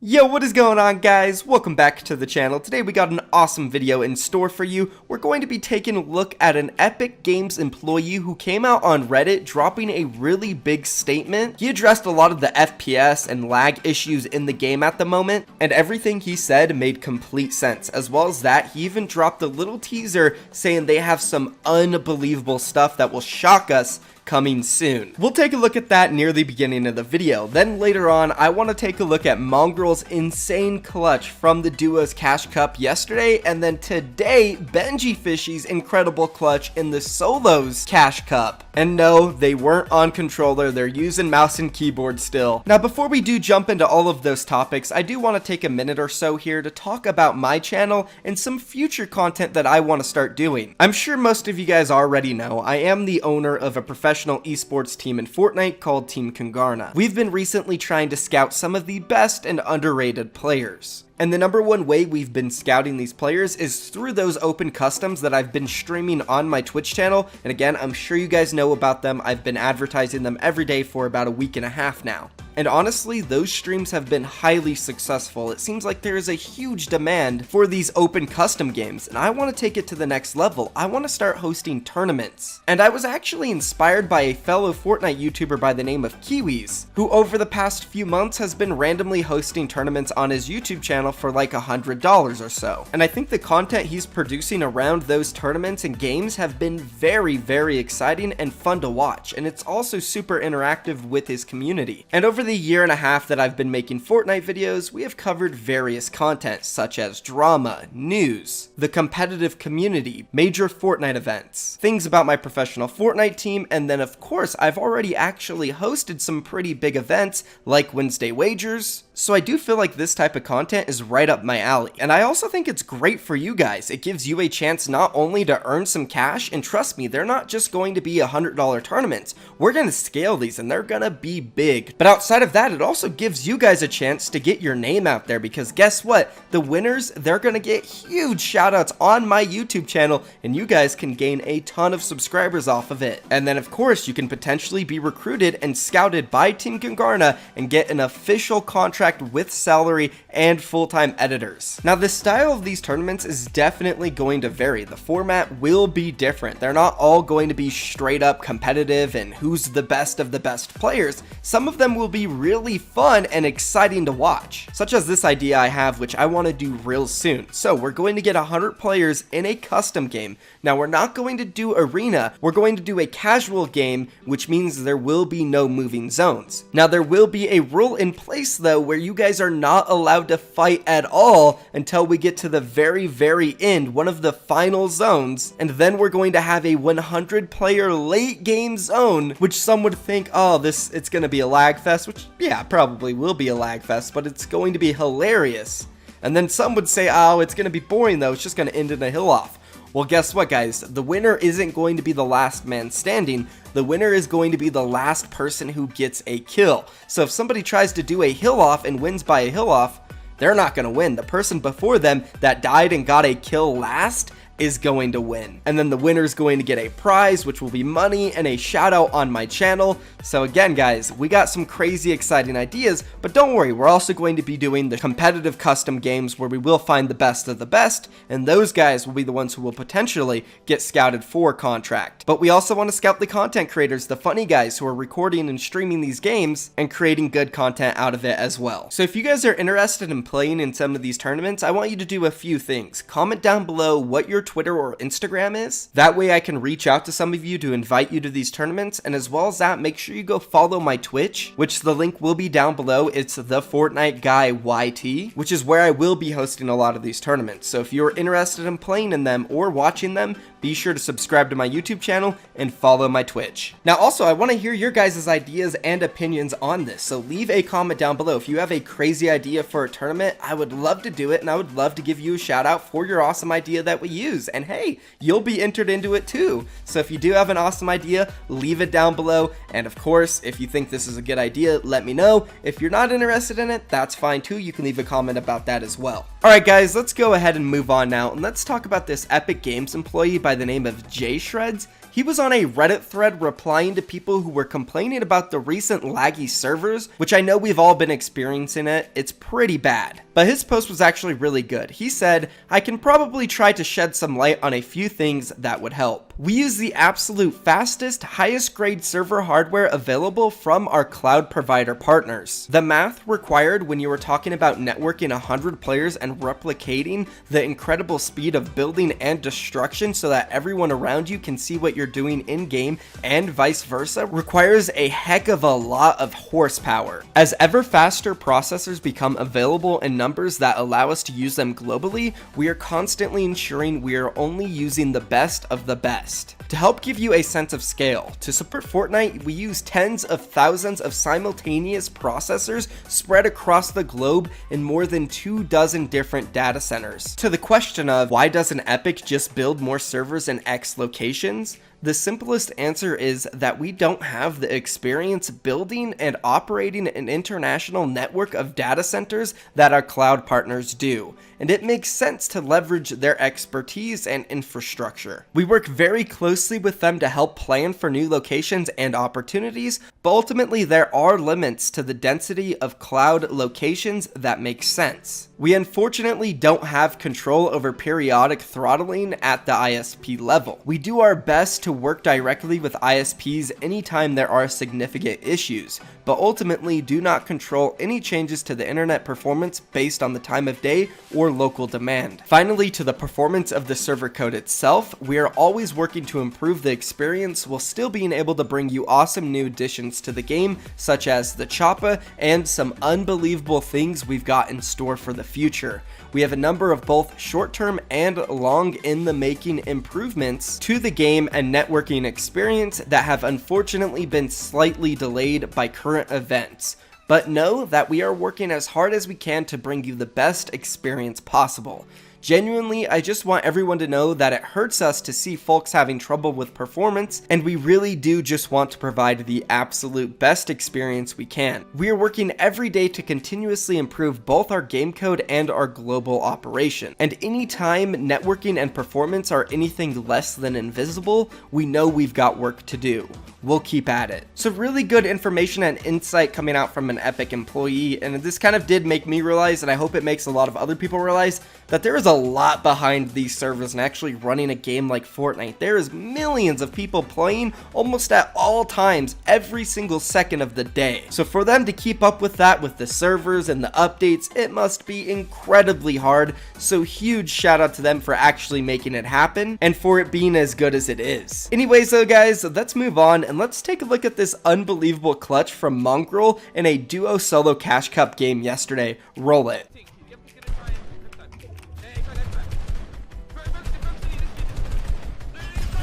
Yo, what is going on, guys? Welcome back to the channel. Today we got an awesome video in store for you. We're going to be taking a look at an Epic Games employee who came out on Reddit dropping a really big statement. He addressed a lot of the FPS and lag issues in the game at the moment, and everything he said made complete sense. As well as that, he even dropped a little teaser saying they have some unbelievable stuff that will shock us coming soon. We'll take a look at that near the beginning of the video. Then later on, I want to take a look at Mongraal's insane clutch from the Duos Cash Cup yesterday, and then today, Benji Fishy's incredible clutch in the Solos Cash Cup. And no, they weren't on controller, they're using mouse and keyboard still. Now before we do jump into all of those topics, I do want to take a minute or so here to talk about my channel and some future content that I want to start doing. I'm sure most of you guys already know, I am the owner of a professional esports team in Fortnite called Team Congarna. We've been recently trying to scout some of the best and underrated players. And the number one way we've been scouting these players is through those open customs that I've been streaming on my Twitch channel. And again, I'm sure you guys know about them. I've been advertising them every day for about a week and a half now. And honestly, those streams have been highly successful. It seems like there is a huge demand for these open custom games, and I want to take it to the next level. I want to start hosting tournaments. And I was actually inspired by a fellow Fortnite YouTuber by the name of Kiwis, who over the past few months has been randomly hosting tournaments on his YouTube channel for like $100 or so. And I think the content he's producing around those tournaments and games have been very exciting and fun to watch. And it's also super interactive with his community. And over the year and a half that I've been making Fortnite videos, we have covered various content such as drama, news, the competitive community, major Fortnite events, things about my professional Fortnite team, and then of course I've already actually hosted some pretty big events like Wednesday Wagers. So I do feel like this type of content is right up my alley. And I also think it's great for you guys. It gives you a chance not only to earn some cash, and trust me, they're not just going to be $100 tournaments. We're going to scale these and they're going to be big. But outside of that, it also gives you guys a chance to get your name out there, because guess what? The winners, they're going to get huge shout outs on my YouTube channel, and you guys can gain a ton of subscribers off of it. And then of course, you can potentially be recruited and scouted by Team Congarna and get an official contract with salary and full-time editors. Now the style of these tournaments is definitely going to vary. The format will be different. They're not all going to be straight up competitive and who's the best of the best players. Some of them will be really fun and exciting to watch, such as this idea I have, which I want to do real soon. So we're going to get 100 players in a custom game. Now we're not going to do arena, we're going to do a casual game, which means there will be no moving zones. Now there will be a rule in place though where you guys are not allowed to fight at all until we get to the very end, one of the final zones, and then we're going to have a 100 player late game zone, which some would think, oh, it's gonna be a lag fest, which yeah, probably will be a lag fest, but it's going to be hilarious. And then some would say, oh, it's gonna be boring though, it's just gonna end in a hill off. Well, guess what, guys? The winner isn't going to be the last man standing. The winner is going to be the last person who gets a kill. So if somebody tries to do a hill off and wins by a hill off, they're not going to win. The person before them that died and got a kill last is going to win. And then the winner is going to get a prize, which will be money and a shout out on my channel. So again, guys, we got some crazy exciting ideas, but don't worry, we're also going to be doing the competitive custom games where we will find the best of the best, and those guys will be the ones who will potentially get scouted for contract. But we also want to scout the content creators, the funny guys who are recording and streaming these games and creating good content out of it as well. So if you guys are interested in playing in some of these tournaments, I want you to do a few things. Comment down below what your Twitter or Instagram is. That way I can reach out to some of you to invite you to these tournaments, and as well as that, make sure you go follow my Twitch, which the link will be down below. It's the Fortnite Guy YT, which is where I will be hosting a lot of these tournaments. So if you're interested in playing in them or watching them, be sure to subscribe to my YouTube channel and follow my Twitch. Now also, I want to hear your guys' ideas and opinions on this, so leave a comment down below. If you have a crazy idea for a tournament, I would love to do it, and I would love to give you a shout out for your awesome idea that we use. And hey, you'll be entered into it too. So if you do have an awesome idea, leave it down below. And of course, if you think this is a good idea, let me know. If you're not interested in it, that's fine too. You can leave a comment about that as well. Alright guys, let's go ahead and move on now, and let's talk about this Epic Games employee by the name of J Shreds. He was on a Reddit thread replying to people who were complaining about the recent laggy servers, which I know we've all been experiencing it. It's pretty bad. But his post was actually really good. He said, "I can probably try to shed some light on a few things that would help. We use the absolute fastest, highest grade server hardware available from our cloud provider partners. The math required when you were talking about networking 100 players and replicating the incredible speed of building and destruction so that everyone around you can see what you're doing in game and vice versa requires a heck of a lot of horsepower. As ever faster processors become available in numbers that allow us to use them globally, we are constantly ensuring we are only using the best of the best. To help give you a sense of scale, to support Fortnite, we use tens of thousands of simultaneous processors spread across the globe in more than 24 different data centers. To the question of why doesn't Epic just build more servers in X locations? The simplest answer is that we don't have the experience building and operating an international network of data centers that our cloud partners do, and it makes sense to leverage their expertise and infrastructure. We work very closely with them to help plan for new locations and opportunities, but ultimately there are limits to the density of cloud locations that make sense. We unfortunately don't have control over periodic throttling at the ISP level. We do our best to work directly with ISPs anytime there are significant issues, but ultimately do not control any changes to the internet performance based on the time of day or local demand. Finally, to the performance of the server code itself, we are always working to improve the experience while still being able to bring you awesome new additions to the game, such as the Choppa and some unbelievable things we've got in store for the future. We have a number of both short-term and long-in-the-making improvements to the game and networking experience that have unfortunately been slightly delayed by current events. But know that we are working as hard as we can to bring you the best experience possible. Genuinely, I just want everyone to know that it hurts us to see folks having trouble with performance, and we really do just want to provide the absolute best experience we can. We are working every day to continuously improve both our game code and our global operation, and anytime networking and performance are anything less than invisible, we know we've got work to do. We'll keep at it. So really good information and insight coming out from an Epic employee, and this kind of did make me realize, and I hope it makes a lot of other people realize, that there is a lot behind these servers and actually running a game like Fortnite. There is millions of people playing almost at all times, every single second of the day. So for them to keep up with that, with the servers and the updates, it must be incredibly hard. So huge shout out to them for actually making it happen and for it being as good as it is. Anyways though guys, let's move on and let's take a look at this unbelievable clutch from Mongraal in a duo solo cash cup game yesterday. Roll it.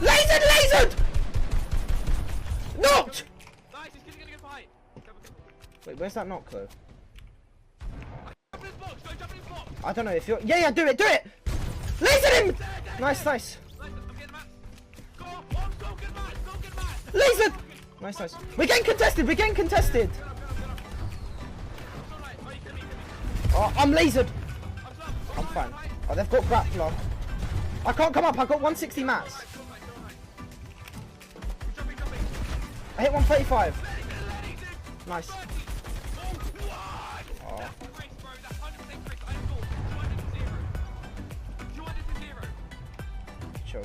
Lasered! Knocked! Wait, where's that knock though? I don't know if you're. Yeah, do it! Lasered him! Nice. Lasered! Nice. We're getting contested! Oh, I'm lasered! I'm fine. Oh, they've got grappler. I can't come up, I've got 160 mats. I hit 135. Nice. Oh. Chill.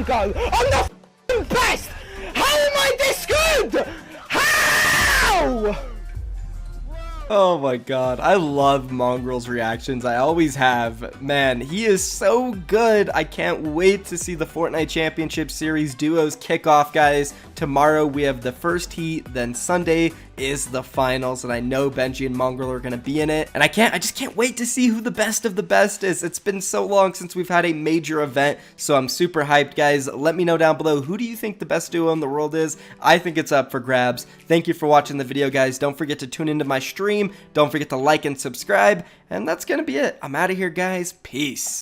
go. I'm the f***ing best. How am I this good? How? Oh my god, I love Mongraal's reactions. I always have. Man, he is so good. I can't wait to see the Fortnite Championship Series duos kick off, guys. Tomorrow we have the first heat, then Sunday is the finals, and I know Benji and Mongraal are gonna be in it. And I just can't wait to see who the best of the best is. It's been so long since we've had a major event, so I'm super hyped, guys. Let me know down below, who do you think the best duo in the world is? I think it's up for grabs. Thank you for watching the video, guys. Don't forget to tune into my stream. Don't forget to like and subscribe. And that's gonna be it. I'm out of here, guys. Peace.